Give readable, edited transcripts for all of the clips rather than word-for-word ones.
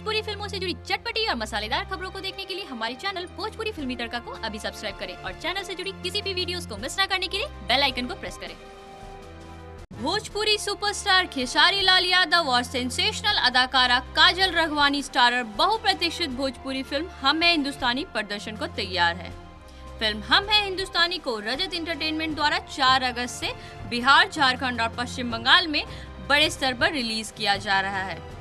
भोजपुरी फिल्मों से जुड़ी चटपटी और मसालेदार खबरों को देखने के लिए हमारे चैनल भोजपुरी फिल्मी तड़का को अभी सब्सक्राइब करें और चैनल से जुड़ी किसी भी वीडियोस को मिस न करने के लिए बेल आइकन को प्रेस करें। भोजपुरी सुपरस्टार खेसारी लाल यादव और सेंसेशनल अदाकारा काजल रघवानी स्टारर बहुप्रतीक्षित भोजपुरी फिल्म हम है हिंदुस्तानी प्रदर्शन को तैयार है। फिल्म हम है हिंदुस्तानी को रजत एंटरटेनमेंट द्वारा 4 अगस्त से बिहार, झारखंड और पश्चिम बंगाल में बड़े स्तर पर रिलीज किया जा रहा है।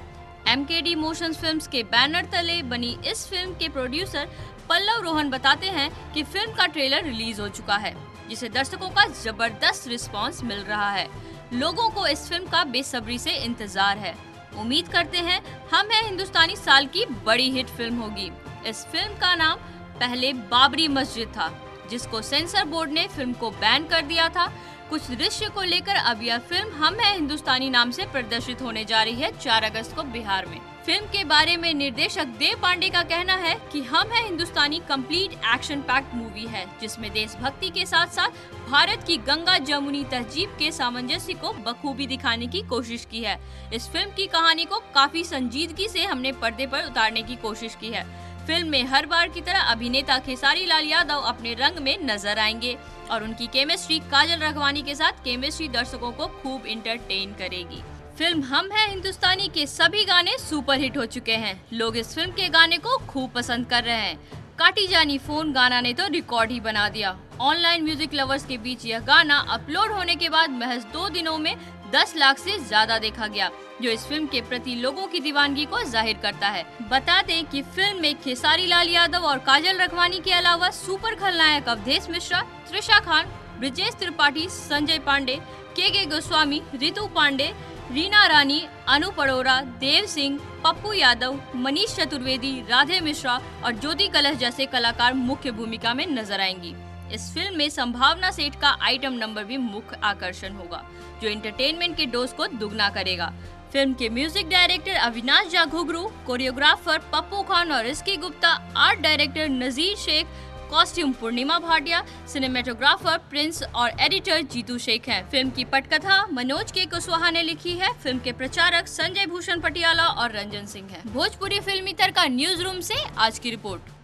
MKD मोशंस फिल्म्स के बैनर तले बनी इस फिल्म के प्रोड्यूसर पल्लव रोहन बताते हैं कि फिल्म का ट्रेलर रिलीज हो चुका है, जिसे दर्शकों का जबरदस्त रिस्पांस मिल रहा है। लोगों को इस फिल्म का बेसब्री से इंतजार है। उम्मीद करते हैं हम है हिंदुस्तानी साल की बड़ी हिट फिल्म होगी। इस फिल्म का नाम पहले बाबरी मस्जिद था, जिसको सेंसर बोर्ड ने फिल्म को बैन कर दिया था। कुछ दृश्य को लेकर अब यह फिल्म हम है हिंदुस्तानी नाम से प्रदर्शित होने जा रही है 4 अगस्त को बिहार में। फिल्म के बारे में निर्देशक देव पांडे का कहना है कि हम है हिंदुस्तानी कंप्लीट एक्शन पैक्ड मूवी है, जिसमें देशभक्ति के साथ साथ भारत की गंगा जमुनी तहजीब के सामंजस्य को बखूबी दिखाने की कोशिश की है। इस फिल्म की कहानी को काफी संजीदगी से हमने पर्दे पर उतारने की कोशिश की है। फिल्म में हर बार की तरह अभिनेता खेसारी लाल यादव अपने रंग में नजर आएंगे और उनकी केमिस्ट्री काजल रघवानी के साथ केमिस्ट्री दर्शकों को खूब इंटरटेन करेगी। फिल्म हम है हिंदुस्तानी के सभी गाने सुपरहिट हो चुके हैं। लोग इस फिल्म के गाने को खूब पसंद कर रहे हैं। काटी जानी फोन गाना ने तो रिकॉर्ड ही बना दिया। ऑनलाइन म्यूजिक लवर्स के बीच यह गाना अपलोड होने के बाद महज 2 दिनों में 10 लाख से ज्यादा देखा गया, जो इस फिल्म के प्रति लोगों की दीवानगी को जाहिर करता है। बता दें कि फिल्म में खेसारी लाल यादव और काजल रघवानी के अलावा सुपर खलनायक अवधेश मिश्रा, त्रिशा खान, ब्रिजेश त्रिपाठी, संजय पांडे, के गोस्वामी, रितु पांडे, रीना रानी, अनु परोरा, देव सिंह, पप्पू यादव, मनीष चतुर्वेदी, राधे मिश्रा और ज्योति कलश जैसे कलाकार मुख्य भूमिका में नजर आएंगी। इस फिल्म में संभावना सेठ का आइटम नंबर भी मुख्य आकर्षण होगा, जो एंटरटेनमेंट के डोज को दुगना करेगा। फिल्म के music director Avinash Jha Ghughru, choreographer Pappu Khan और Risky Gupta, art director Nazir Sheikh, costume Purnima Bhatia, cinematographer Prince और एडिटर जीतू शेख हैं। फिल्म की पटकथा मनोज के कुशवाहा ने लिखी है। फिल्म के प्रचारक संजय भूषण पटियाला और रंजन सिंह हैं। भोजपुरी फिल्मी तड़का न्यूज रूम से आज की रिपोर्ट।